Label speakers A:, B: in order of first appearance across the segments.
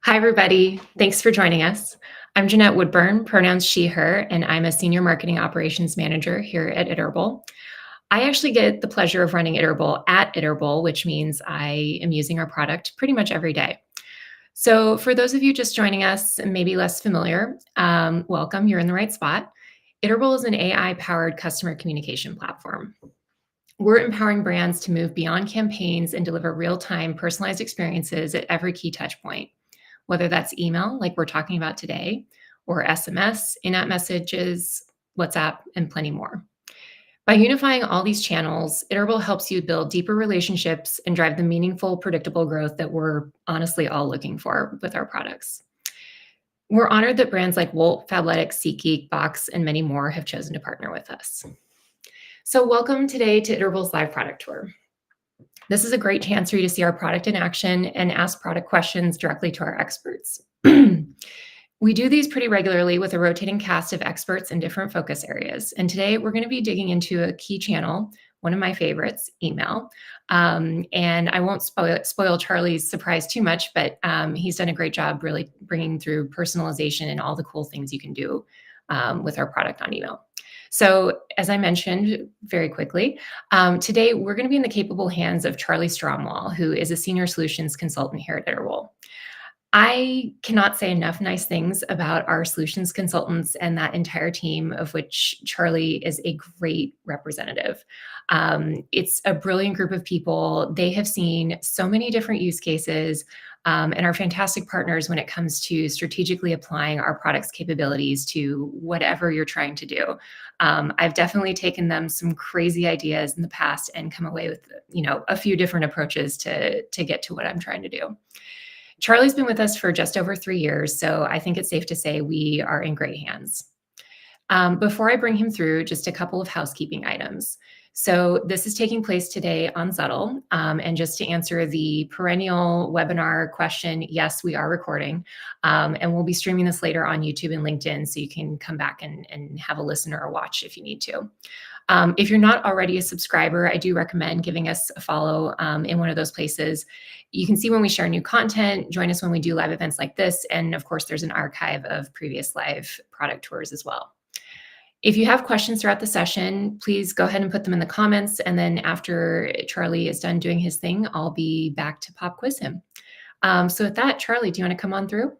A: Hi, everybody. Thanks for joining us. I'm Jeanette Woodburn, pronouns she, her, and I'm a senior marketing operations manager here at Iterable. I actually get the pleasure of running Iterable at Iterable, which means I am using our product pretty much every day. So, for those of you just joining us and maybe less familiar, welcome. You're in the right spot. Iterable is an AI powered customer communication platform. We're empowering brands to move beyond campaigns and deliver real time personalized experiences at every key touch point, whether that's email, like we're talking about today, or SMS, in app messages, WhatsApp, and plenty more. By unifying all these channels, Iterable helps you build deeper relationships and drive the meaningful, predictable growth that we're honestly all looking for with our products. We're honored that brands like Wolt, Fabletics, SeatGeek, Box, and many more have chosen to partner with us. So, welcome today to Iterable's live product tour. This is a great chance for you to see our product in action and ask product questions directly to our experts. We do these pretty regularly with a rotating cast of experts in different focus areas. And today we're going to be digging into a key channel, one of my favorites, email. And I won't spoil Charlie's surprise too much, but he's done a great job really bringing through personalization and all the cool things you can do with our product on email. So, as I mentioned very quickly, today we're going to be in the capable hands of Charlie Stromwall, who is a senior solutions consultant here at Iterable. I cannot say enough nice things about our solutions consultants and that entire team, of which Charlie is a great representative. It's a brilliant group of people. They have seen so many different use cases and are fantastic partners when it comes to strategically applying our product's capabilities to whatever you're trying to do. I've definitely taken them some crazy ideas in the past and come away with, a few different approaches to get to what I'm trying to do. Charlie's been with us for just over 3 years, so I think it's safe to say we are in great hands. Before I bring him through, just a couple of housekeeping items. So this is taking place today on Zuddle. And just to answer the perennial webinar question, yes, we are recording. And we'll be streaming this later on YouTube and LinkedIn, so you can come back and have a listen or a watch if you need to. If you're not already a subscriber, I do recommend giving us a follow in one of those places. You can see when we share new content, join us when we do live events like this, and of course, there's an archive of previous live product tours as well. If you have questions throughout the session, please go ahead and put them in the comments, and then after Charlie is done doing his thing, I'll be back to pop quiz him. So with that, Charlie, do you want to come on through?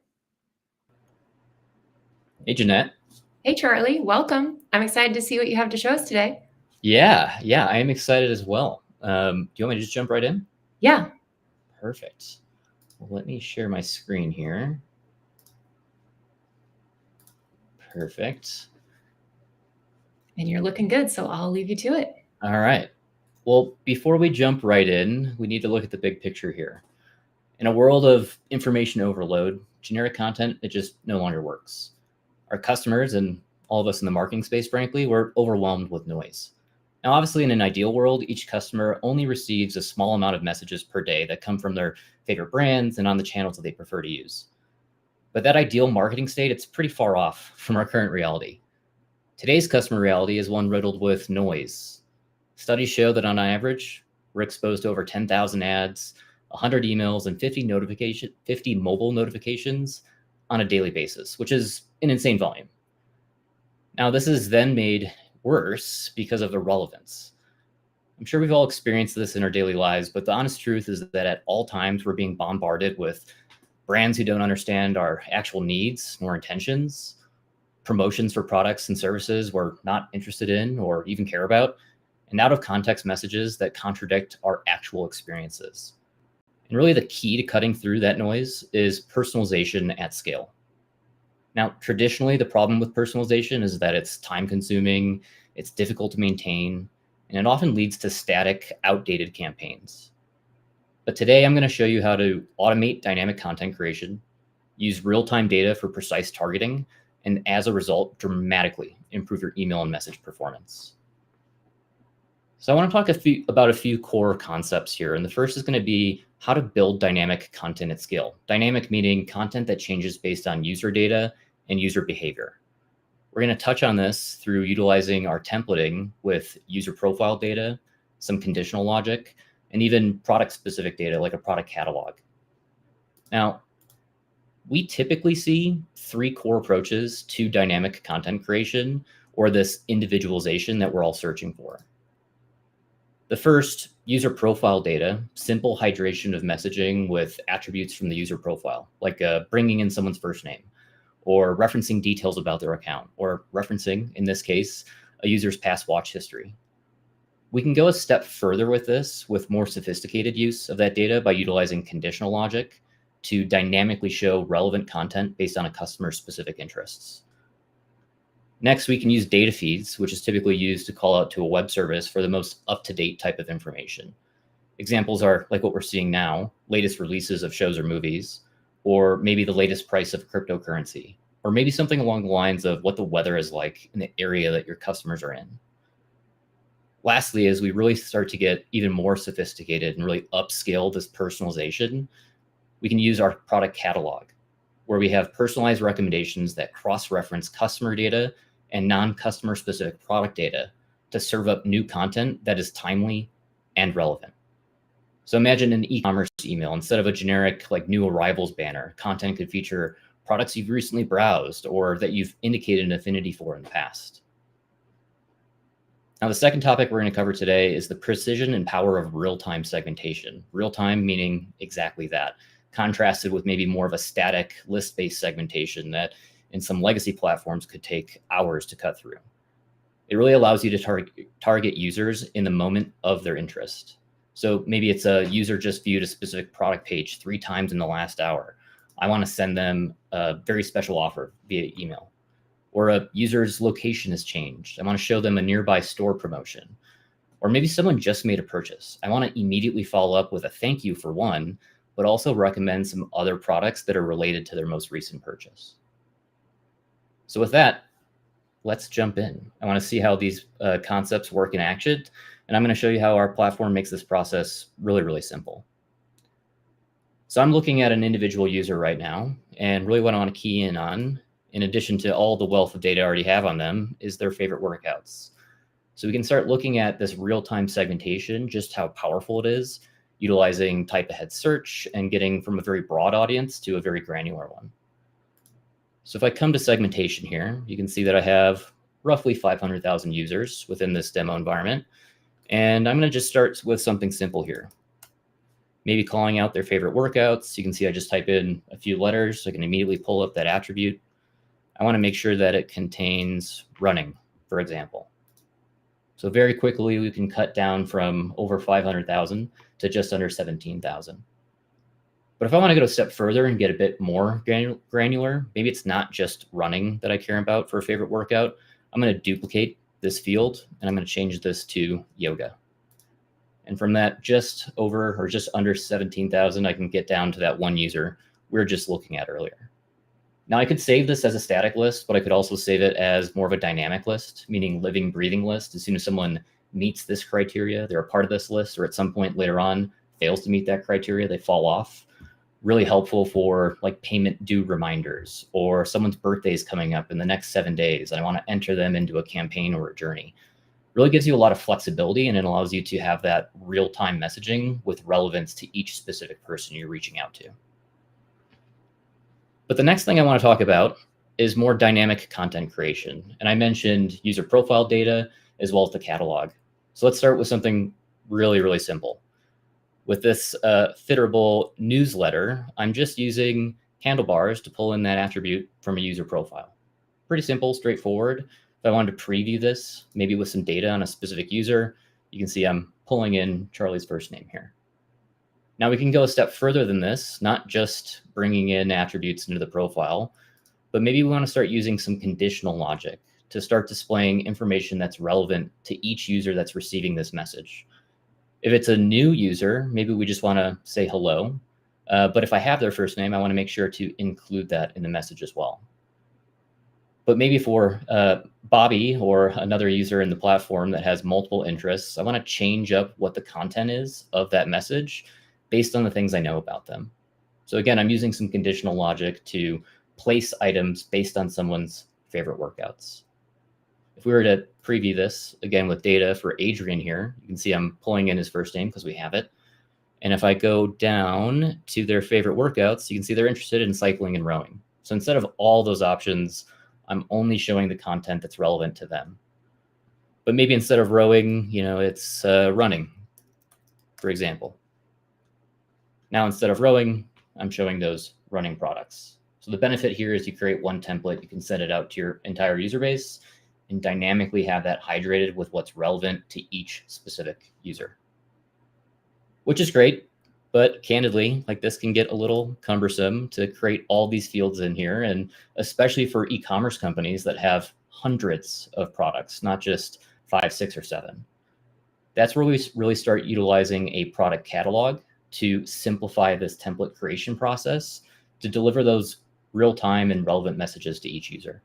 B: Hey, Jeanette.
A: Hey, Charlie, welcome. I'm excited to see what you have to show us today.
B: Yeah, I am excited as well. Do you want me to just jump right in?
A: Yeah.
B: Perfect. Well, let me share my screen here. Perfect.
A: And you're looking good, so I'll leave you to it.
B: All right. Well, before we jump right in, we need to look at the big picture here. In a world of information overload, generic content, it just no longer works. Our customers and all of us in the marketing space, frankly, we're overwhelmed with noise. Now, obviously, in an ideal world, each customer only receives a small amount of messages per day that come from their favorite brands and on the channels that they prefer to use. But that ideal marketing state, it's pretty far off from our current reality. Today's customer reality is one riddled with noise. Studies show that on average, we're exposed to over 10,000 ads, 100 emails, and 50 mobile notifications on a daily basis, which is an insane volume. Now, this is then made worse because of the relevance. I'm sure we've all experienced this in our daily lives, but the honest truth is that at all times we're being bombarded with brands who don't understand our actual needs nor intentions, promotions for products and services we're not interested in or even care about, and out of context messages that contradict our actual experiences. And really the key to cutting through that noise is personalization at scale. Now, traditionally, the problem with personalization is that it's time consuming, it's difficult to maintain, and it often leads to static, outdated campaigns. But today I'm going to show you how to automate dynamic content creation, use real-time data for precise targeting, and as a result, dramatically improve your email and message performance. So I want to talk about a few core concepts here. And the first is going to be how to build dynamic content at scale. Dynamic meaning content that changes based on user data and user behavior. We're going to touch on this through utilizing our templating with user profile data, some conditional logic, and even product-specific data like a product catalog. Now, We typically see three core approaches to dynamic content creation, or this individualization that we're all searching for. The first, user profile data, simple hydration of messaging with attributes from the user profile, like bringing in someone's first name, or referencing details about their account, or referencing, in this case, a user's past watch history. We can go a step further with this with more sophisticated use of that data by utilizing conditional logic to dynamically show relevant content based on a customer's specific interests. Next, we can use data feeds, which is typically used to call out to a web service for the most up-to-date type of information. Examples are like what we're seeing now, latest releases of shows or movies, or maybe the latest price of cryptocurrency, or maybe something along the lines of what the weather is like in the area that your customers are in. Lastly, as we really start to get even more sophisticated and really upscale this personalization, we can use our product catalog, where we have personalized recommendations that cross-reference customer data and non-customer specific product data to serve up new content that is timely and relevant. So imagine an e-commerce email. Instead of a generic like new arrivals banner, content could feature products you've recently browsed or that you've indicated an affinity for in the past. Now, the second topic we're going to cover today is the precision and power of real-time segmentation. Real-time meaning exactly that, contrasted with maybe more of a static list-based segmentation that in some legacy platforms could take hours to cut through. It really allows you to target users in the moment of their interest. So maybe it's a user just viewed a specific product page 3 times in the last hour. I want to send them a very special offer via email. Or a user's location has changed. I want to show them a nearby store promotion. Or maybe someone just made a purchase. I want to immediately follow up with a thank you for one, but also recommend some other products that are related to their most recent purchase. So with that, let's jump in. I want to see how these concepts work in action, and I'm going to show you how our platform makes this process really, really simple. So I'm looking at an individual user right now, and really what I want to key in on, in addition to all the wealth of data I already have on them, is their favorite workouts. So we can start looking at this real-time segmentation, just how powerful it is, utilizing type-ahead search and getting from a very broad audience to a very granular one. So if I come to segmentation here, you can see that I have roughly 500,000 users within this demo environment. And I'm going to just start with something simple here. Maybe calling out their favorite workouts. You can see I just type in a few letters, so I can immediately pull up that attribute. I want to make sure that it contains running, for example. So very quickly, we can cut down from over 500,000 to just under 17,000. But if I want to go a step further and get a bit more granular, maybe it's not just running that I care about for a favorite workout. I'm going to duplicate this field and I'm going to change this to yoga. And from that, just over or just under 17,000, I can get down to that one user we were just looking at earlier. Now I could save this as a static list, but I could also save it as more of a dynamic list, meaning living, breathing list. As soon as someone meets this criteria, they're a part of this list, or at some point later on fails to meet that criteria, they fall off. Really helpful for like payment due reminders, or someone's birthday is coming up in the next 7 days and I want to enter them into a campaign or a journey. Really gives you a lot of flexibility, and it allows you to have that real-time messaging with relevance to each specific person you're reaching out to. But the next thing I want to talk about is more dynamic content creation. And I mentioned user profile data as well as the catalog. So let's start with something really, really simple. With this Iterable newsletter, I'm just using handlebars to pull in that attribute from a user profile. Pretty simple, straightforward. If I wanted to preview this, maybe with some data on a specific user, you can see I'm pulling in Charlie's first name here. Now we can go a step further than this, not just bringing in attributes into the profile, but maybe we want to start using some conditional logic to start displaying information that's relevant to each user that's receiving this message. If it's a new user, maybe we just want to say hello. But if I have their first name, I want to make sure to include that in the message as well. But maybe for Bobby or another user in the platform that has multiple interests, I want to change up what the content is of that message based on the things I know about them. So again, I'm using some conditional logic to place items based on someone's favorite workouts. If we were to preview this again with data for Adrian here, you can see I'm pulling in his first name because we have it. And if I go down to their favorite workouts, you can see they're interested in cycling and rowing. So instead of all those options, I'm only showing the content that's relevant to them. But maybe instead of rowing, it's running, for example. Now, instead of rowing, I'm showing those running products. So the benefit here is you create one template, you can send it out to your entire user base and dynamically have that hydrated with what's relevant to each specific user, which is great. But candidly, like this can get a little cumbersome to create all these fields in here. And especially for e-commerce companies that have hundreds of products, not just 5, 6, or 7. That's where we really start utilizing a product catalog to simplify this template creation process to deliver those real-time and relevant messages to each user.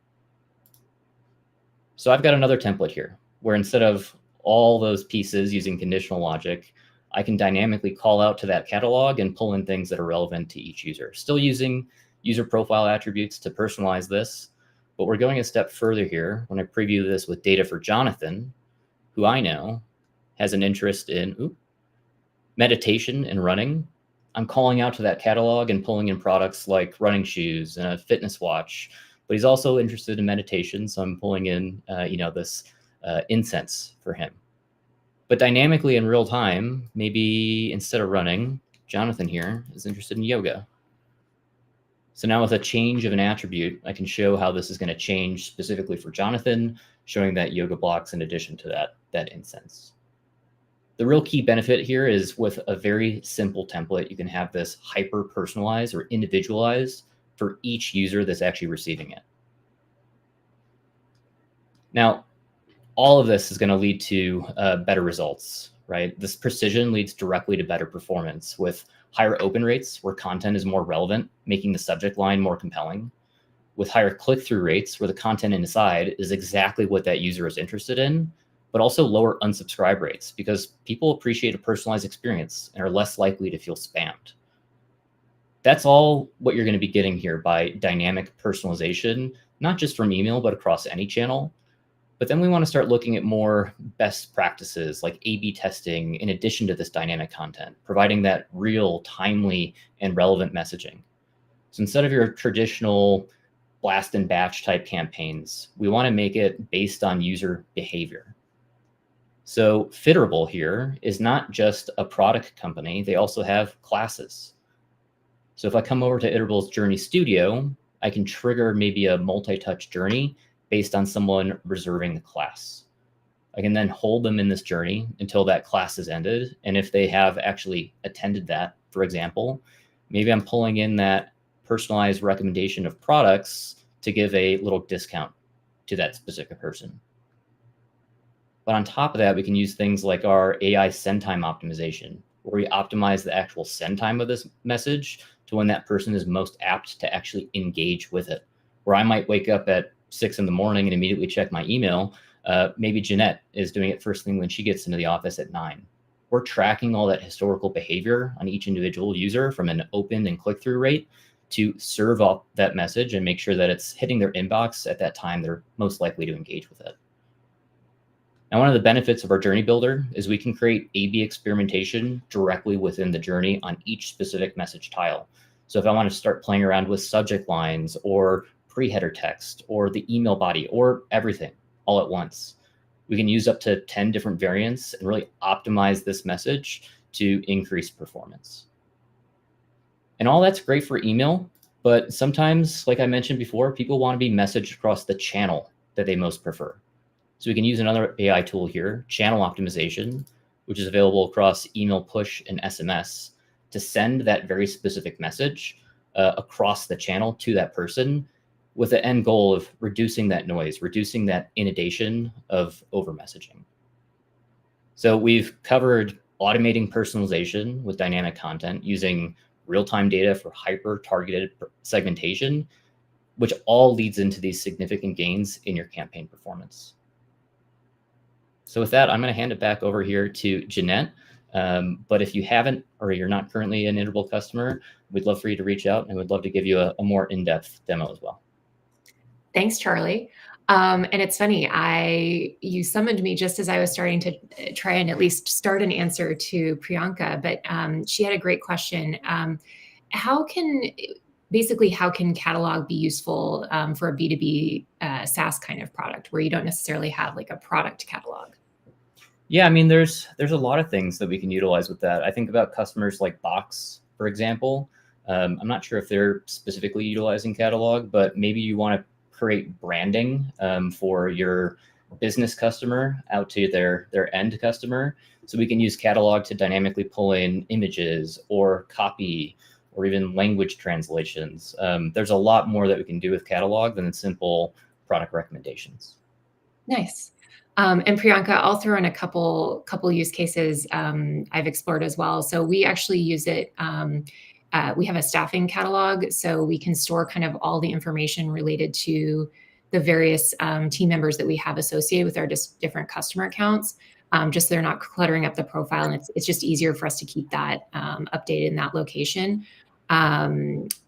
B: So I've got another template here where instead of all those pieces using conditional logic, I can dynamically call out to that catalog and pull in things that are relevant to each user. Still using user profile attributes to personalize this, but we're going a step further here when I preview this with data for Jonathan, who I know has an interest in meditation and running. I'm calling out to that catalog and pulling in products like running shoes and a fitness watch, but he's also interested in meditation. So I'm pulling in, this incense for him. But dynamically in real time, maybe instead of running, Jonathan here is interested in yoga. So now with a change of an attribute, I can show how this is going to change specifically for Jonathan, showing that yoga blocks in addition to that incense. The real key benefit here is with a very simple template, you can have this hyper personalized or individualized for each user that's actually receiving it. Now, all of this is going to lead to better results, right? This precision leads directly to better performance with higher open rates where content is more relevant, making the subject line more compelling, with higher click-through rates where the content inside is exactly what that user is interested in, but also lower unsubscribe rates because people appreciate a personalized experience and are less likely to feel spammed. That's all what you're going to be getting here by dynamic personalization, not just from email, but across any channel. But then we want to start looking at more best practices like A/B testing in addition to this dynamic content, providing that real, timely, and relevant messaging. So instead of your traditional blast and batch type campaigns, we want to make it based on user behavior. So Iterable here is not just a product company, they also have classes. So if I come over to Iterable's Journey Studio, I can trigger maybe a multi-touch journey based on someone reserving the class. I can then hold them in this journey until that class is ended. And if they have actually attended that, for example, maybe I'm pulling in that personalized recommendation of products to give a little discount to that specific person. But on top of that, we can use things like our AI send time optimization, where we optimize the actual send time of this message to when that person is most apt to actually engage with it. Where I might wake up at 6 in the morning and immediately check my email. Maybe Jeanette is doing it first thing when she gets into the office at 9. We're tracking all that historical behavior on each individual user from an open and click-through rate to serve up that message and make sure that it's hitting their inbox at that time they're most likely to engage with it. Now, one of the benefits of our Journey Builder is we can create A/B experimentation directly within the journey on each specific message tile. So if I want to start playing around with subject lines or pre-header text or the email body or everything all at once, we can use up to 10 different variants and really optimize this message to increase performance. And all that's great for email, but sometimes, like I mentioned before, people want to be messaged across the channel that they most prefer. So we can use another AI tool here, channel optimization, which is available across email push and SMS to send that very specific message across the channel to that person with the end goal of reducing that noise, reducing that inundation of over messaging. So we've covered automating personalization with dynamic content using real-time data for hyper-targeted segmentation, which all leads into these significant gains in your campaign performance. So with that, I'm going to hand it back over here to Jeanette. But if you haven't or you're not currently an Iterable customer, we'd love for you to reach out and we'd love to give you a more in-depth demo as well.
A: Thanks, Charlie. And it's funny, you summoned me just as I was starting to try and at least start an answer to Priyanka, but she had a great question. How can Basically, how can catalog be useful for a B2B SaaS kind of product where you don't necessarily have like a product catalog?
B: Yeah, I mean, there's a lot of things that we can utilize with that. I think about customers like Box, for example. I'm not sure if they're specifically utilizing catalog, but maybe you want to create branding for your business customer out to their end customer. So we can use catalog to dynamically pull in images or copy or even language translations. There's a lot more that we can do with catalog than simple product recommendations.
A: Nice. And Priyanka, I'll throw in a couple use cases I've explored as well. So we actually use it. We have a staffing catalog, so we can store kind of all the information related to the various team members that we have associated with our different customer accounts. Just so they're not cluttering up the profile, and it's just easier for us to keep that updated in that location.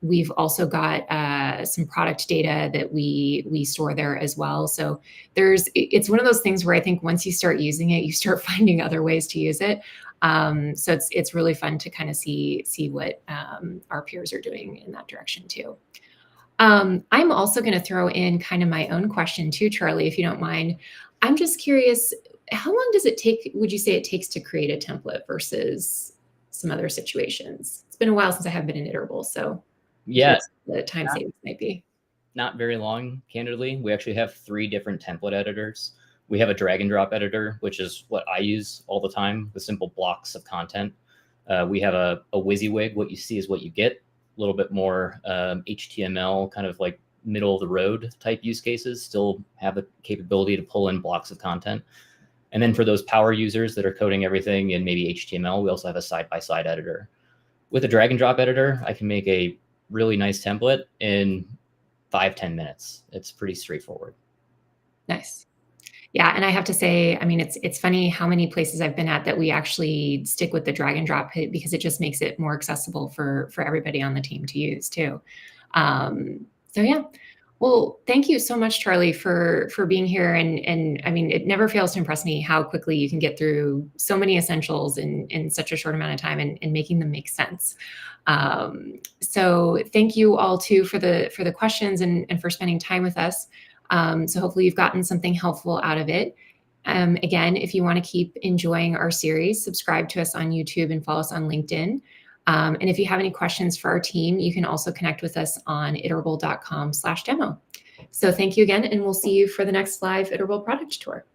A: We've also got some product data that we store there as well. So it's one of those things where I think once you start using it, you start finding other ways to use it. So it's really fun to kind of see what our peers are doing in that direction too. I'm also going to throw in kind of my own question too, Charlie, if you don't mind. I'm just curious, how long does it take, would you say it takes to create a template versus some other situations? It's been a while since I have been in Iterable, so
B: Yeah,
A: the time savings might be.
B: not very long, candidly. We actually have 3 different template editors. We have a drag and drop editor, which is what I use all the time with simple blocks of content. We have a WYSIWYG, what you see is what you get, a little bit more HTML, kind of like middle of the road type use cases, still have the capability to pull in blocks of content. And then for those power users that are coding everything in maybe HTML, we also have a side-by-side editor. With a drag and drop editor, I can make a really nice template in 5-10 minutes. It's pretty straightforward.
A: Nice. Yeah, and I have to say, I mean, it's funny how many places I've been at that we actually stick with the drag and drop because it just makes it more accessible for everybody on the team to use too. So yeah. Well, thank you so much, Charlie, for being here. And I mean, it never fails to impress me how quickly you can get through so many essentials in such a short amount of time and making them make sense. So thank you all too for the questions and for spending time with us. So hopefully you've gotten something helpful out of it. Again, if you want to keep enjoying our series, subscribe to us on YouTube and follow us on LinkedIn. And if you have any questions for our team, you can also connect with us on iterable.com/demo. So thank you again, and we'll see you for the next live Iterable product tour.